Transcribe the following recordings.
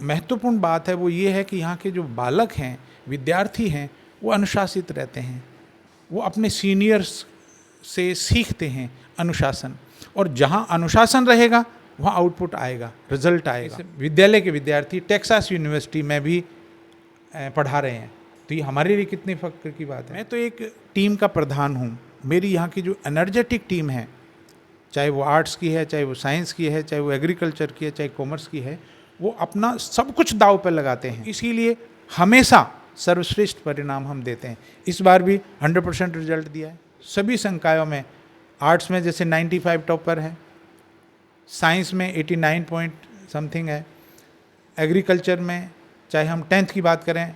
महत्वपूर्ण बात है वो ये है कि यहाँ के जो बालक हैं, विद्यार्थी हैं, वो अनुशासित रहते हैं, वो अपने सीनियर्स से सीखते हैं अनुशासन, और जहाँ अनुशासन रहेगा वहाँ आउटपुट आएगा, रिजल्ट आएगा। विद्यालय के विद्यार्थी टेक्सास यूनिवर्सिटी में भी पढ़ा रहे हैं, तो ये हमारे लिए कितने फ़ख्र की बात है। मैं तो एक टीम का प्रधान हूँ। मेरी यहाँ की जो एनर्जेटिक टीम है, चाहे वो आर्ट्स की है, चाहे वो साइंस की है, चाहे वो एग्रीकल्चर की है, चाहे कॉमर्स की है, वो अपना सब कुछ दाव पर लगाते हैं। इसीलिए हमेशा सर्वश्रेष्ठ परिणाम हम देते हैं। इस बार भी 100% रिजल्ट दिया है सभी संकायों में। आर्ट्स में जैसे 95 टॉपर है, साइंस में 89 पॉइंट समथिंग है, एग्रीकल्चर में चाहे हम 10th की बात करें,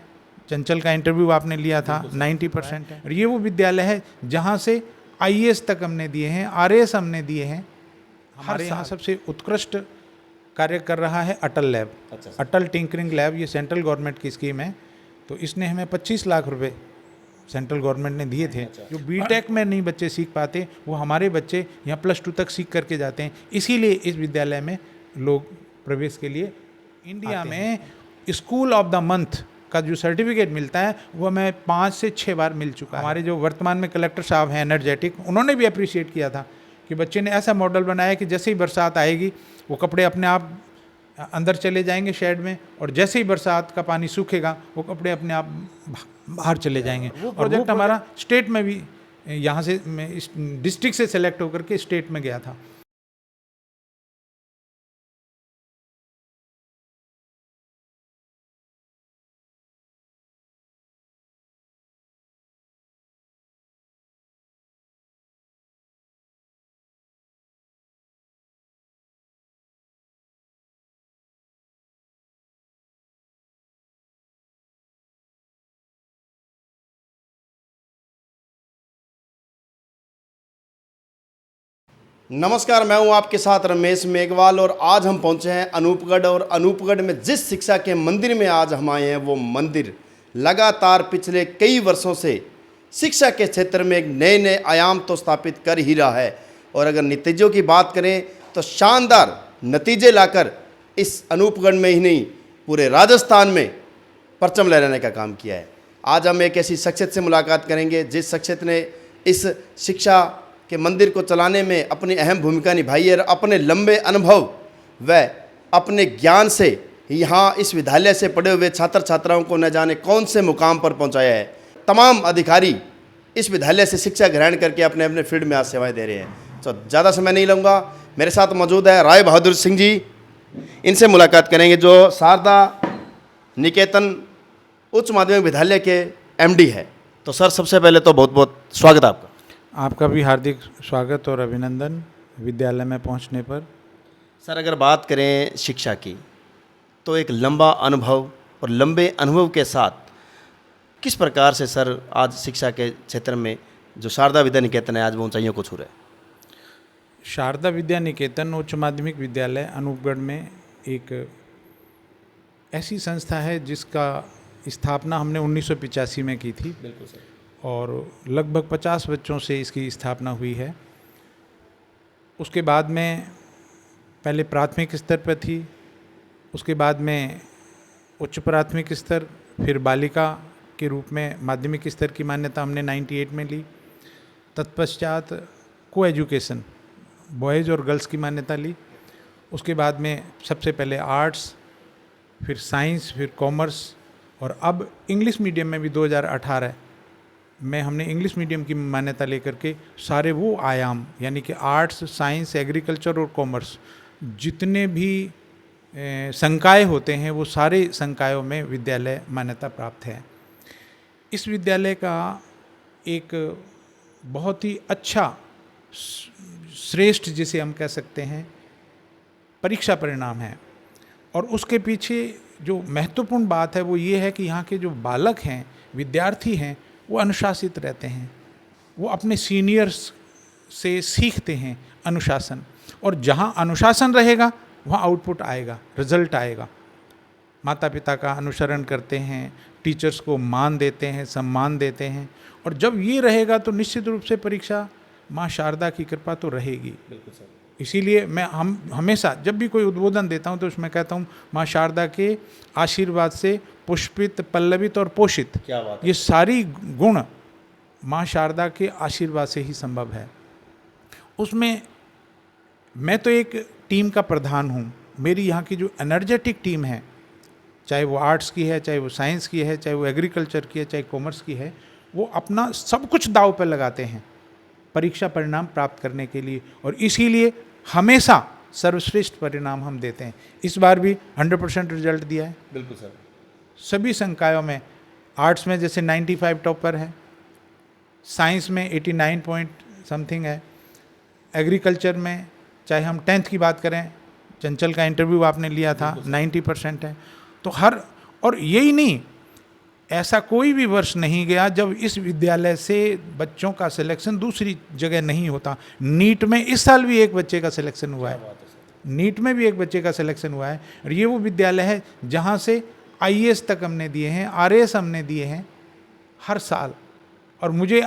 चंचल का इंटरव्यू आपने लिया था, 90% है। और ये वो विद्यालय है जहाँ से IAS तक हमने दिए हैं, RAS हमने दिए हैं। हमारे यहाँ सबसे उत्कृष्ट कार्य कर रहा है अटल लैब। अटल टिंकरिंग लैब, ये सेंट्रल गवर्नमेंट की स्कीम है, तो इसने हमें 25 लाख रुपए सेंट्रल गवर्नमेंट ने दिए थे। जो BTech में नहीं बच्चे सीख पाते, वो हमारे बच्चे यहाँ +2 तक सीख करके जाते हैं। इसीलिए इस विद्यालय में लोग प्रवेश के लिए इंडिया में स्कूल ऑफ द मंथ का जो सर्टिफिकेट मिलता है वो हमें 5 से 6 बार मिल चुका है। हमारे जो वर्तमान में कलेक्टर साहब हैं एनर्जेटिक, उन्होंने भी अप्रिशिएट किया था कि बच्चे ने ऐसा मॉडल बनाया कि जैसे ही बरसात आएगी वो कपड़े अपने आप अंदर चले जाएंगे शेड में, और जैसे ही बरसात का पानी सूखेगा वो कपड़े अपने आप बाहर चले जाएंगे। वो प्रोजेक्ट हमारा स्टेट में भी, यहाँ से मैं इस डिस्ट्रिक्ट से सेलेक्ट होकर के स्टेट में गया था। नमस्कार, मैं हूं आपके साथ रमेश मेघवाल, और आज हम पहुंचे हैं अनूपगढ़। और अनूपगढ़ में जिस शिक्षा के मंदिर में आज हम आए हैं, वो मंदिर लगातार पिछले कई वर्षों से शिक्षा के क्षेत्र में एक नए नए आयाम तो स्थापित कर ही रहा है। और अगर नतीजों की बात करें तो शानदार नतीजे लाकर इस अनूपगढ़ में ही नहीं, पूरे राजस्थान में परचम लहराने का काम किया है। आज हम एक ऐसी शख्सियत से मुलाकात करेंगे जिस शख्सियत ने इस शिक्षा के मंदिर को चलाने में अपनी अहम भूमिका निभाई है, और अपने लंबे अनुभव व अपने ज्ञान से यहाँ इस विद्यालय से पढ़े हुए छात्र छात्राओं को न जाने कौन से मुकाम पर पहुँचाया है। तमाम अधिकारी इस विद्यालय से शिक्षा ग्रहण करके अपने अपने फील्ड में आज सेवाएं दे रहे हैं। तो ज़्यादा समय नहीं लूँगा, मेरे साथ मौजूद है राय बहादुर सिंह जी, इनसे मुलाकात करेंगे, जो शारदा निकेतन उच्च माध्यमिक विद्यालय के MD है। तो सर, सबसे पहले तो बहुत बहुत स्वागत आपका। आपका भी हार्दिक स्वागत और अभिनंदन विद्यालय में पहुंचने पर। सर, अगर बात करें शिक्षा की, तो एक लंबा अनुभव और लंबे अनुभव के साथ किस प्रकार से सर आज शिक्षा के क्षेत्र में जो शारदा विद्या निकेतन है आज वो ऊंचाइयों को छू रहे हैं? शारदा विद्या निकेतन उच्च माध्यमिक विद्यालय अनूपगढ़ में एक ऐसी संस्था है जिसका स्थापना हमने 1985 में की थी। बिल्कुल सर। और लगभग 50 बच्चों से इसकी स्थापना हुई है। उसके बाद में पहले प्राथमिक स्तर पर थी, उसके बाद में उच्च प्राथमिक स्तर, फिर बालिका के रूप में माध्यमिक स्तर की मान्यता हमने 98 में ली। तत्पश्चात को एजुकेशन, बॉयज़ और गर्ल्स की मान्यता ली। उसके बाद में सबसे पहले आर्ट्स, फिर साइंस, फिर कॉमर्स, और अब इंग्लिश मीडियम में भी 2018 में हमने इंग्लिश मीडियम की मान्यता लेकर के सारे वो आयाम, यानी कि आर्ट्स, साइंस, एग्रीकल्चर और कॉमर्स, जितने भी संकाय होते हैं वो सारे संकायों में विद्यालय मान्यता प्राप्त है। इस विद्यालय का एक बहुत ही अच्छा, श्रेष्ठ जिसे हम कह सकते हैं, परीक्षा परिणाम है। और उसके पीछे जो महत्वपूर्ण बात है वो ये है कि यहाँ के जो बालक हैं, विद्यार्थी हैं, वो अनुशासित रहते हैं, वो अपने सीनियर्स से सीखते हैं अनुशासन, और जहाँ अनुशासन रहेगा वहाँ आउटपुट आएगा, रिजल्ट आएगा। माता पिता का अनुसरण करते हैं, टीचर्स को मान देते हैं, सम्मान देते हैं, और जब ये रहेगा तो निश्चित रूप से परीक्षा माँ शारदा की कृपा तो रहेगी। बिल्कुल सर। इसीलिए मैं हम हमेशा जब भी कोई उद्बोधन देता हूँ तो उसमें कहता हूँ माँ शारदा के आशीर्वाद से पुष्पित, पल्लवित और पोषित, क्या बात ये सारी गुण माँ शारदा के आशीर्वाद से ही संभव है। उसमें मैं तो एक टीम का प्रधान हूँ। मेरी यहाँ की जो एनर्जेटिक टीम है, चाहे वो आर्ट्स की है, चाहे वो साइंस की है, चाहे वो एग्रीकल्चर की है, चाहे कॉमर्स की है, वो अपना सब कुछ दांव पर लगाते हैं परीक्षा परिणाम प्राप्त करने के लिए, और इसीलिए हमेशा सर्वश्रेष्ठ परिणाम हम देते हैं। इस बार भी 100% रिजल्ट दिया है। बिल्कुल सर। सभी संकायों में, आर्ट्स में जैसे 95 टॉपर है, साइंस में 89 पॉइंट समथिंग है, एग्रीकल्चर में चाहे हम 10th की बात करें, चंचल का इंटरव्यू आपने लिया था, 90% है। तो और यही नहीं, ऐसा कोई भी वर्ष नहीं गया जब इस विद्यालय से बच्चों का सिलेक्शन दूसरी जगह नहीं होता। नीट में इस साल भी एक बच्चे का सिलेक्शन हुआ है, नीट में भी एक बच्चे का सिलेक्शन हुआ है। और ये वो विद्यालय है जहाँ से IAS तक हमने दिए हैं, RAS हमने दिए हैं हर साल। और मुझे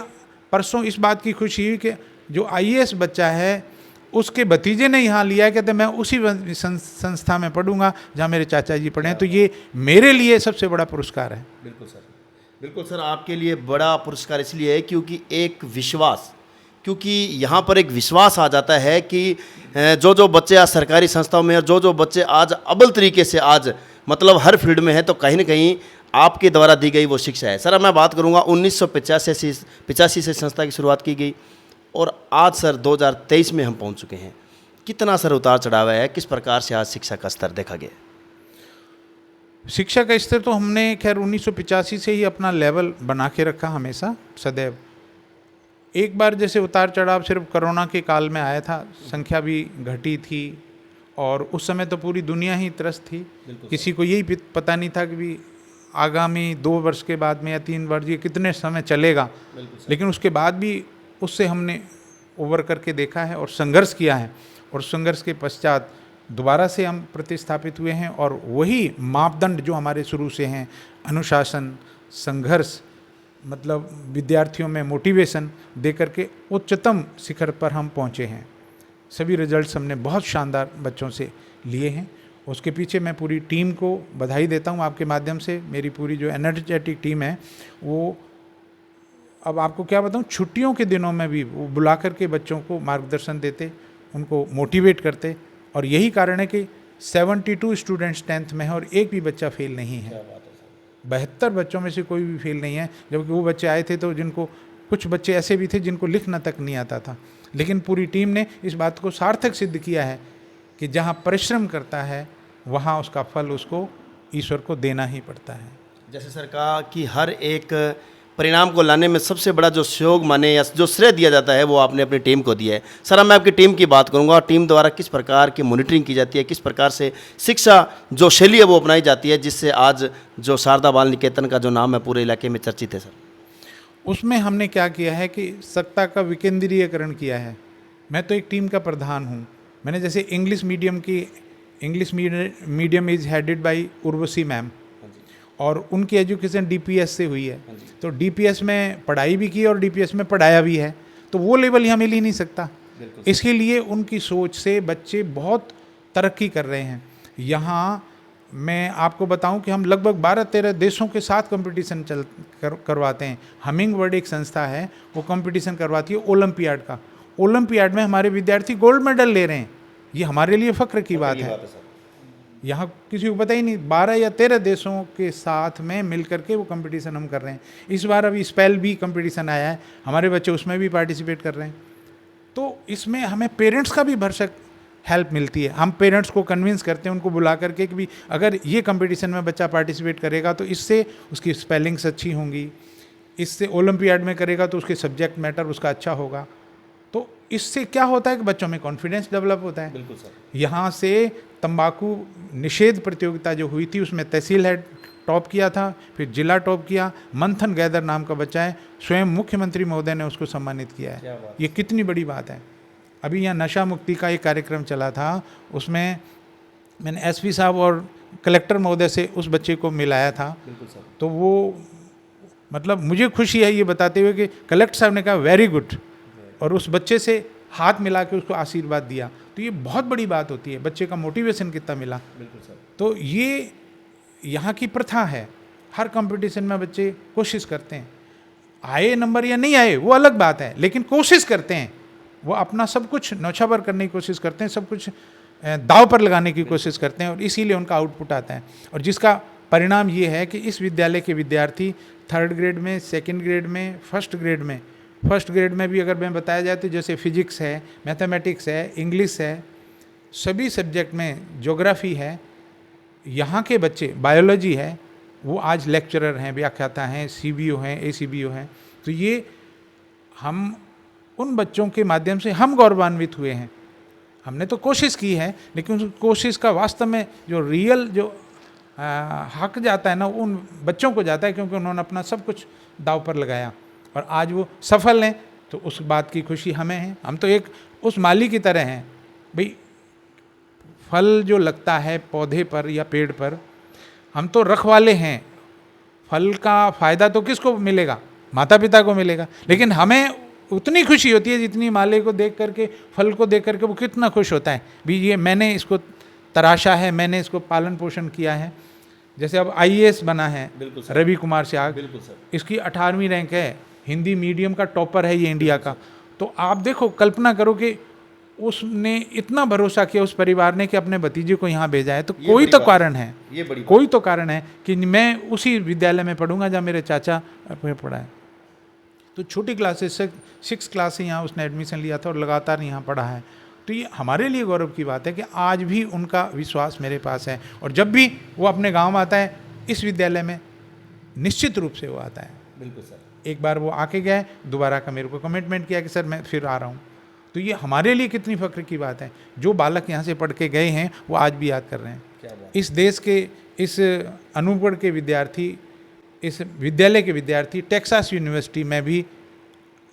परसों इस बात की खुशी हुई कि जो IAS बच्चा है उसके भतीजे ने यहाँ लिया, कहते मैं उसी संस्था में पढ़ूंगा जहाँ मेरे चाचा जी पढ़े हैं। तो ये मेरे लिए सबसे बड़ा पुरस्कार है। बिल्कुल सर, बिल्कुल सर, आपके लिए बड़ा पुरस्कार इसलिए है क्योंकि एक विश्वास, क्योंकि यहाँ पर एक विश्वास आ जाता है कि जो बच्चे आज सरकारी संस्थाओं में और जो बच्चे आज अव्वल तरीके से आज मतलब हर फील्ड में है, तो कहीं ना कहीं आपके द्वारा दी गई वो शिक्षा है। सर मैं बात करूँगा 1985 से संस्था की शुरुआत की गई और आज सर 2023 में हम पहुंच चुके हैं। कितना सर उतार चढ़ाव है, किस प्रकार से आज शिक्षा का स्तर देखा गया? शिक्षा का स्तर तो हमने खैर 1985 से ही अपना लेवल बना के रखा हमेशा, सदैव। एक बार जैसे उतार चढ़ाव सिर्फ कोरोना के काल में आया था, संख्या भी घटी थी और उस समय तो पूरी दुनिया ही त्रस्त थी। किसी को यही पता नहीं था कि भी आगामी 2 वर्ष के बाद में या 3 वर्ष ये कितने समय चलेगा। लेकिन उसके बाद भी उससे हमने ओवर करके देखा है और संघर्ष किया है, और संघर्ष के पश्चात दोबारा से हम प्रतिस्थापित हुए हैं। और वही मापदंड जो हमारे शुरू से हैं, अनुशासन, संघर्ष, मतलब विद्यार्थियों में मोटिवेशन दे करके उच्चतम शिखर पर हम पहुँचे हैं। सभी रिजल्ट्स हमने बहुत शानदार बच्चों से लिए हैं। उसके पीछे मैं पूरी टीम को बधाई देता हूँ आपके माध्यम से। मेरी पूरी जो एनर्जेटिक टीम है वो, अब आपको क्या बताऊँ, छुट्टियों के दिनों में भी वो बुला करके बच्चों को मार्गदर्शन देते, उनको मोटिवेट करते। और यही कारण है कि 72 स्टूडेंट्स 10th में है और एक भी बच्चा फेल नहीं है। 72 बच्चों में से कोई भी फेल नहीं है। जबकि वो बच्चे आए थे तो जिनको, कुछ बच्चे ऐसे भी थे जिनको लिखना तक नहीं आता था, लेकिन पूरी टीम ने इस बात को सार्थक सिद्ध किया है कि जहाँ परिश्रम करता है वहाँ उसका फल उसको ईश्वर को देना ही पड़ता है। जैसे सर कहा कि हर एक परिणाम को लाने में सबसे बड़ा जो सहयोग माने या जो श्रेय दिया जाता है वो आपने अपनी टीम को दिया है। सर मैं आपकी टीम की बात करूंगा, और टीम द्वारा किस प्रकार की मॉनिटरिंग की जाती है, किस प्रकार से शिक्षा जो शैली है वो अपनाई जाती है, जिससे आज जो शारदा बाल निकेतन का जो नाम है पूरे इलाके में चर्चित है? सर उसमें हमने क्या किया है कि सत्ता का विकेंद्रीयकरण किया है। मैं तो एक टीम का प्रधान हूँ। मैंने जैसे English medium is headed by Urvashi ma'am, और उनकी एजुकेशन DPS से हुई है। तो DPS में पढ़ाई भी की और DPS में पढ़ाया भी है, तो वो लेवल यहाँ मिल ही नहीं सकता। इसके लिए उनकी सोच से बच्चे बहुत तरक्की कर रहे हैं। यहाँ मैं आपको बताऊं कि हम लगभग 12-13 देशों के साथ कंपटीशन करवाते हैं। हमिंग बर्ड एक संस्था है, वो कंपटीशन करवाती है ओलंपियाड का। ओलंपियाड में हमारे विद्यार्थी गोल्ड मेडल ले रहे हैं। ये हमारे लिए फ़ख्र की बात है। यहाँ किसी को पता ही नहीं, 12 या 13 देशों के साथ में मिल करके वो कंपटीशन हम कर रहे हैं। इस बार अभी स्पेल भी कंपटीशन आया है, हमारे बच्चे उसमें भी पार्टिसिपेट कर रहे हैं। तो इसमें हमें पेरेंट्स का भी भरसक हेल्प मिलती है। हम पेरेंट्स को कन्विंस करते हैं, उनको बुला करके कि भी अगर ये कंपटीशन में बच्चा पार्टिसिपेट करेगा तो इससे उसकी स्पेलिंग्स अच्छी होंगी, इससे ओलंपियाड में करेगा तो उसके सब्जेक्ट मैटर उसका अच्छा होगा। तो इससे क्या होता है कि बच्चों में कॉन्फिडेंस डेवलप होता है। बिल्कुल सर। यहाँ से तंबाकू निषेध प्रतियोगिता जो हुई थी उसमें तहसील हेड टॉप किया था, फिर जिला टॉप किया। मंथन गैदर नाम का बच्चा है, स्वयं मुख्यमंत्री महोदय ने उसको सम्मानित किया है। ये कितनी बड़ी बात है। अभी यहाँ नशा मुक्ति का एक कार्यक्रम चला था, उसमें मैंने SP साहब और कलेक्टर महोदय से उस बच्चे को मिलाया था। बिल्कुल सर। तो वो मतलब मुझे खुशी है ये बताते हुए कि कलेक्टर साहब ने कहा वेरी गुड, और उस बच्चे से हाथ मिला के उसको आशीर्वाद दिया, तो ये बहुत बड़ी बात होती है। बच्चे का मोटिवेशन कितना मिला। बिल्कुल सर। तो ये यहाँ की प्रथा है। हर कंपटीशन में बच्चे कोशिश करते हैं, आए नंबर या नहीं आए वो अलग बात है, लेकिन कोशिश करते हैं। वो अपना सब कुछ न्यौछावर करने की कोशिश करते हैं, सब कुछ दाव पर लगाने की कोशिश करते हैं, और इसीलिए उनका आउटपुट आता है। और जिसका परिणाम ये है कि इस विद्यालय के विद्यार्थी 3rd ग्रेड में, 2nd ग्रेड में, 1st ग्रेड में, 1st ग्रेड में भी अगर मैं बताया जाए तो जैसे फिजिक्स है, मैथमेटिक्स है, इंग्लिश है, सभी सब्जेक्ट में, ज्योग्राफी है, यहाँ के बच्चे, बायोलॉजी है, वो आज लेक्चरर हैं, व्याख्याता हैं, CBO हैं, ACBO हैं। तो ये हम उन बच्चों के माध्यम से हम गौरवान्वित हुए हैं। हमने तो कोशिश की है, लेकिन उस कोशिश का वास्तव में जो रियल जो हक जाता है ना, उन बच्चों को जाता है, क्योंकि उन्होंने अपना सब कुछ दाव पर लगाया और आज वो सफल हैं। तो उस बात की खुशी हमें है। हम तो एक उस माली की तरह हैं भाई। फल जो लगता है पौधे पर या पेड़ पर, हम तो रखवाले हैं। फल का फ़ायदा तो किसको मिलेगा? माता पिता को मिलेगा। लेकिन हमें उतनी खुशी होती है जितनी माले को देख करके, फल को देख करके वो कितना खुश होता है भी, ये मैंने इसको तराशा है, मैंने इसको पालन पोषण किया है। जैसे अब IAS बना है रवि कुमार स्याग, इसकी 18वीं रैंक है, हिंदी मीडियम का टॉपर है ये इंडिया का। तो आप देखो, कल्पना करो कि उसने इतना भरोसा किया उस परिवार ने कि अपने भतीजे को यहाँ भेजा है। तो कोई तो कारण है, कोई तो कारण है कि मैं उसी विद्यालय में पढ़ूंगा जहाँ मेरे चाचा पढ़ा है। तो छोटी क्लासेस से 6 क्लास से यहाँ उसने एडमिशन लिया था और लगातार यहाँ पढ़ा है। तो ये हमारे लिए गौरव की बात है कि आज भी उनका विश्वास मेरे पास है, और जब भी वो अपने गांव आता है इस विद्यालय में निश्चित रूप से वो आता है। बिल्कुल सर। एक बार वो आके गया, दोबारा का मेरे को कमिटमेंट किया कि सर मैं फिर आ रहा हूँ। तो ये हमारे लिए कितनी फ़ख्र की बात है। जो बालक यहाँ से पढ़ के गए हैं वो आज भी याद कर रहे हैं। क्या बात। इस देश के, इस अनूपगढ़ के विद्यार्थी, इस विद्यालय के विद्यार्थी टेक्सास यूनिवर्सिटी में भी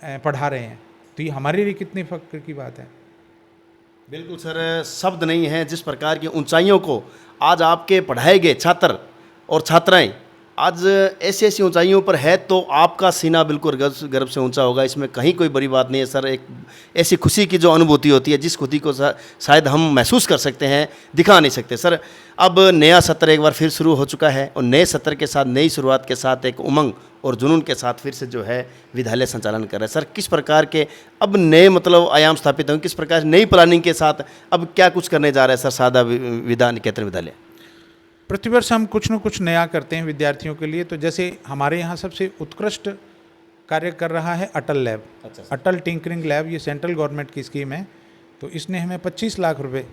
पढ़ा रहे हैं। तो ये हमारे लिए कितनी फ़ख्र की बात है। बिल्कुल सर, शब्द नहीं है जिस प्रकार की ऊंचाइयों को आज आपके पढ़ाए गए छात्र और छात्राएं आज ऐसी ऐसी ऊंचाइयों पर है, तो आपका सीना बिल्कुल गर्व से ऊंचा होगा। इसमें कहीं कोई बड़ी बात नहीं है सर। एक ऐसी खुशी की जो अनुभूति होती है, जिस खुशी को शायद हम महसूस कर सकते हैं, दिखा नहीं सकते सर। अब नया सत्र एक बार फिर शुरू हो चुका है, और नए सत्र के साथ, नई शुरुआत के साथ, एक उमंग और जुनून के साथ फिर से जो है विद्यालय संचालन कर रहा है। सर किस प्रकार के अब नए मतलब आयाम स्थापित होंगे, किस प्रकार नई प्लानिंग के साथ अब क्या कुछ करने जा रहा है सर सादा विद्या निकेतन विद्यालय? प्रतिवर्ष हम कुछ न कुछ नया करते हैं विद्यार्थियों के लिए। तो जैसे हमारे यहाँ सबसे उत्कृष्ट कार्य कर रहा है अटल लैब। अच्छा। अटल टिंकरिंग लैब, ये सेंट्रल गवर्नमेंट की स्कीम है। तो इसने हमें 25 लाख रुपए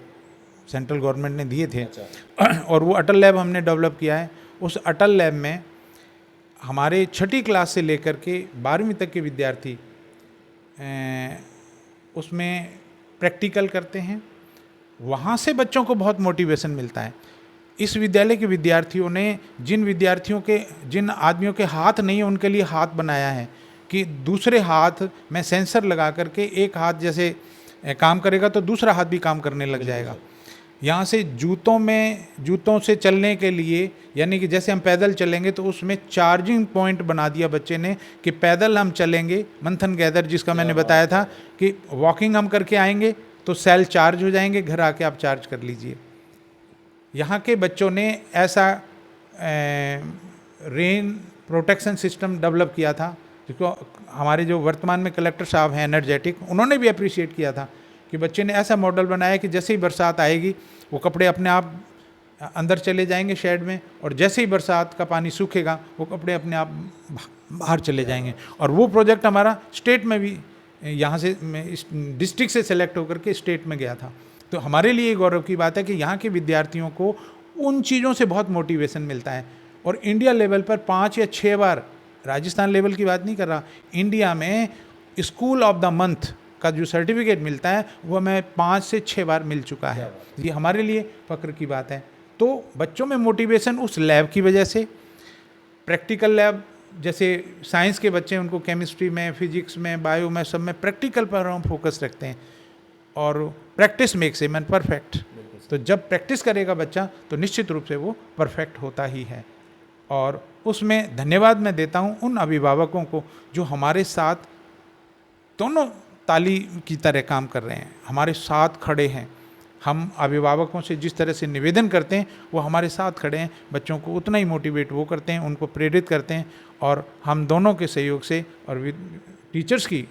सेंट्रल गवर्नमेंट ने दिए थे। अच्छा। और वो अटल लैब हमने डेवलप किया है। उस अटल लैब में हमारे 6ठी क्लास से लेकर के 12वीं तक के विद्यार्थी उसमें प्रैक्टिकल करते हैं। वहाँ से बच्चों को बहुत मोटिवेशन मिलता है। इस विद्यालय के विद्यार्थियों ने जिन आदमियों के हाथ नहीं है उनके लिए हाथ बनाया है कि दूसरे हाथ में सेंसर लगा करके एक हाथ जैसे काम करेगा तो दूसरा हाथ भी काम करने लग जाएगा। यहाँ से जूतों से चलने के लिए, यानी कि जैसे हम पैदल चलेंगे तो उसमें चार्जिंग पॉइंट बना दिया बच्चे ने कि पैदल हम चलेंगे, मंथन गैदर जिसका मैंने बताया था कि वॉकिंग हम करके आएंगे तो सेल चार्ज हो जाएंगे, घर आके आप चार्ज कर लीजिए। यहाँ के बच्चों ने ऐसा रेन प्रोटेक्शन सिस्टम डेवलप किया था, जिसको हमारे जो वर्तमान में कलेक्टर साहब हैं एनर्जेटिक, उन्होंने भी अप्रिशिएट किया था कि बच्चे ने ऐसा मॉडल बनाया कि जैसे ही बरसात आएगी वो कपड़े अपने आप अंदर चले जाएंगे शेड में, और जैसे ही बरसात का पानी सूखेगा वो कपड़े अपने आप बाहर चले जाएंगे। और वो प्रोजेक्ट हमारा स्टेट में भी, यहाँ से डिस्ट्रिक्ट से सेलेक्ट होकर के स्टेट में गया था। तो हमारे लिए गौरव की बात है कि यहाँ के विद्यार्थियों को उन चीज़ों से बहुत मोटिवेशन मिलता है। और इंडिया लेवल पर 5 या 6 बार, राजस्थान लेवल की बात नहीं कर रहा, इंडिया में स्कूल ऑफ द मंथ का जो सर्टिफिकेट मिलता है वो हमें 5 से 6 बार मिल चुका है। ये हमारे लिए फ़ख्र की बात है। तो बच्चों में मोटिवेशन उस लैब की वजह से, प्रैक्टिकल लैब, जैसे साइंस के बच्चे उनको केमिस्ट्री में, फिजिक्स में, बायो में, सब में प्रैक्टिकल पर हम फोकस रखते हैं। और practice makes a man perfect. तो जब प्रैक्टिस करेगा बच्चा तो निश्चित रूप से वो परफेक्ट होता ही है। और उसमें धन्यवाद मैं देता हूँ उन अभिभावकों को जो हमारे साथ दोनों ताली की तरह काम कर रहे हैं, हमारे साथ खड़े हैं। हम अभिभावकों से जिस तरह से निवेदन करते हैं वो हमारे साथ खड़े हैं, बच्चों को उतना ही मोटिवेट वो करते हैं, उनको प्रेरित करते हैं, और हम दोनों के सहयोग से और टीचर्स की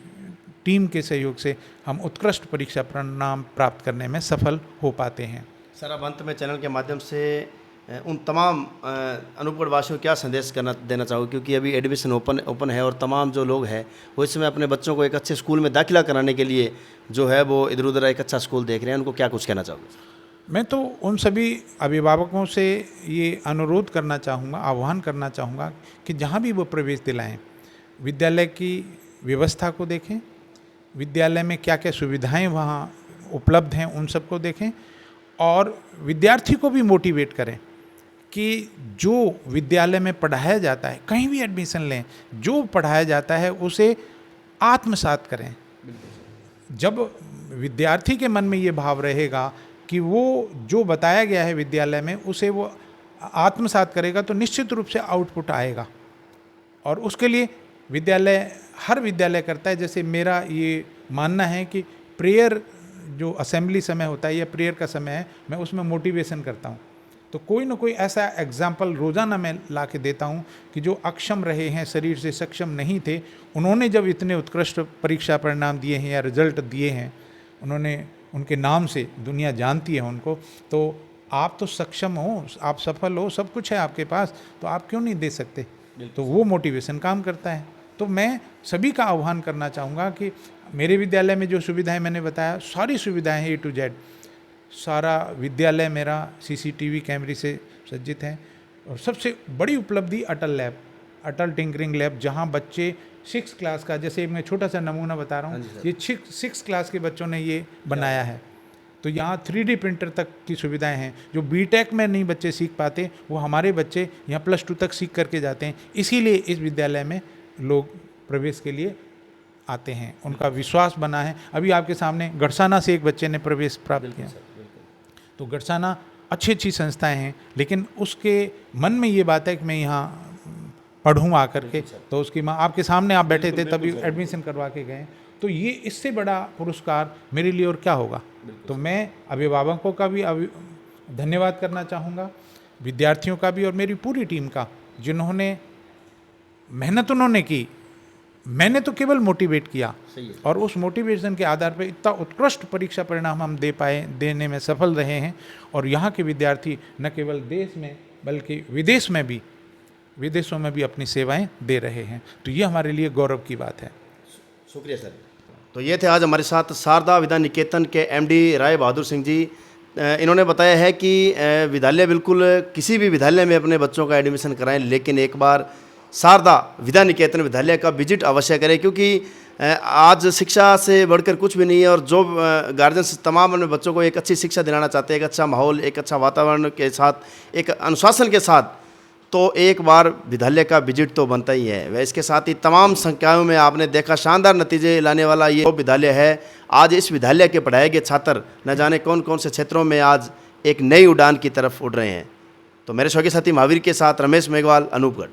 टीम के सहयोग से हम उत्कृष्ट परीक्षा परिणाम प्राप्त करने में सफल हो पाते हैं। सर, अब अंत में चैनल के माध्यम से उन तमाम अनूपगढ़ वासियों को क्या संदेश देना चाहोगे, क्योंकि अभी एडमिशन ओपन है और तमाम जो लोग हैं वो इस समय अपने बच्चों को एक अच्छे स्कूल में दाखिला कराने के लिए जो है वो इधर उधर एक अच्छा स्कूल देख रहे हैं, उनको क्या कुछ कहना चाहोगे? मैं तो उन सभी अभिभावकों से ये अनुरोध करना चाहूँगा, आह्वान करना चाहूँगा कि जहाँ भी वो प्रवेश दिलाएं, विद्यालय की व्यवस्था को देखें, विद्यालय में क्या क्या सुविधाएं वहाँ उपलब्ध हैं उन सबको देखें, और विद्यार्थी को भी मोटिवेट करें कि जो विद्यालय में पढ़ाया जाता है, कहीं भी एडमिशन लें, जो पढ़ाया जाता है उसे आत्मसात करें। जब विद्यार्थी के मन में ये भाव रहेगा कि वो जो बताया गया है विद्यालय में उसे वो आत्मसात करेगा तो निश्चित रूप से आउटपुट आएगा। और उसके लिए हर विद्यालय करता है। जैसे मेरा ये मानना है कि प्रेयर जो असेंबली समय होता है या प्रेयर का समय है, मैं उसमें मोटिवेशन करता हूँ। तो कोई ना कोई ऐसा एग्जाम्पल रोज़ाना मैं ला के देता हूँ कि जो अक्षम रहे हैं, शरीर से सक्षम नहीं थे, उन्होंने जब इतने उत्कृष्ट परीक्षा परिणाम दिए हैं या रिजल्ट दिए हैं, उनके नाम से दुनिया जानती है उनको, तो आप तो सक्षम हो, आप सफल हो, सब कुछ है आपके पास, तो आप क्यों नहीं दे सकते? तो वो मोटिवेशन काम करता है। तो मैं सभी का आह्वान करना चाहूँगा कि मेरे विद्यालय में जो सुविधाएं मैंने बताया, सारी सुविधाएं हैं A to Z। सारा विद्यालय मेरा CCTV कैमरे से सज्जित है। और सबसे बड़ी उपलब्धि अटल टिंकरिंग लैब, जहाँ बच्चे 6 क्लास का, जैसे मैं छोटा सा नमूना बता रहा हूँ, ये 6 क्लास के बच्चों ने ये बनाया है। तो यहाँ 3D प्रिंटर तक की सुविधाएं हैं। जो BTech में नहीं बच्चे सीख पाते, वो हमारे बच्चे यहाँ +2 तक सीख करके जाते हैं। इसीलिए इस विद्यालय में लोग प्रवेश के लिए आते हैं, उनका विश्वास बना है। अभी आपके सामने गढ़साना से एक बच्चे ने प्रवेश प्राप्त किया। तो गढ़साना अच्छी संस्थाएं हैं, लेकिन उसके मन में ये बात है कि मैं यहाँ पढ़ूँ आकर के, तो उसकी माँ आपके सामने आप बैठे थे तभी एडमिशन करवा के गए। तो ये इससे बड़ा पुरस्कार मेरे लिए और क्या होगा। तो मैं अभिभावकों का भी धन्यवाद करना चाहूँगा, विद्यार्थियों का भी और मेरी पूरी टीम का, जिन्होंने मेहनत उन्होंने की, मैंने तो केवल मोटिवेट किया, और उस मोटिवेशन के आधार पर इतना उत्कृष्ट परीक्षा परिणाम हम देने में सफल रहे हैं। और यहाँ के विद्यार्थी न केवल देश में बल्कि विदेशों में भी अपनी सेवाएं दे रहे हैं। तो ये हमारे लिए गौरव की बात है। शुक्रिया सर। तो ये थे आज हमारे साथ शारदा विद्या निकेतन के MD राय बहादुर सिंह जी। इन्होंने बताया है कि विद्यालय, बिल्कुल किसी भी विद्यालय में अपने बच्चों का एडमिशन कराएं, लेकिन एक बार शारदा विद्या निकेतन विद्यालय का विजिट अवश्य करें, क्योंकि आज शिक्षा से बढ़कर कुछ भी नहीं है। और जो गार्जियंस तमाम अपने बच्चों को एक अच्छी शिक्षा दिलाना चाहते हैं, एक अच्छा माहौल, एक अच्छा वातावरण के साथ, एक अनुशासन के साथ, तो एक बार विद्यालय का विजिट तो बनता ही है। वह इसके साथ ही तमाम संख्याओं में आपने देखा शानदार नतीजे लाने वाला ये विद्यालय है। आज इस विद्यालय के पढ़ाए गए छात्र न जाने कौन कौन से क्षेत्रों में आज एक नई उड़ान की तरफ उड़ रहे हैं। तो मेरे शौकी साथी महावीर के साथ रमेश मेघवाल, अनूपगढ़।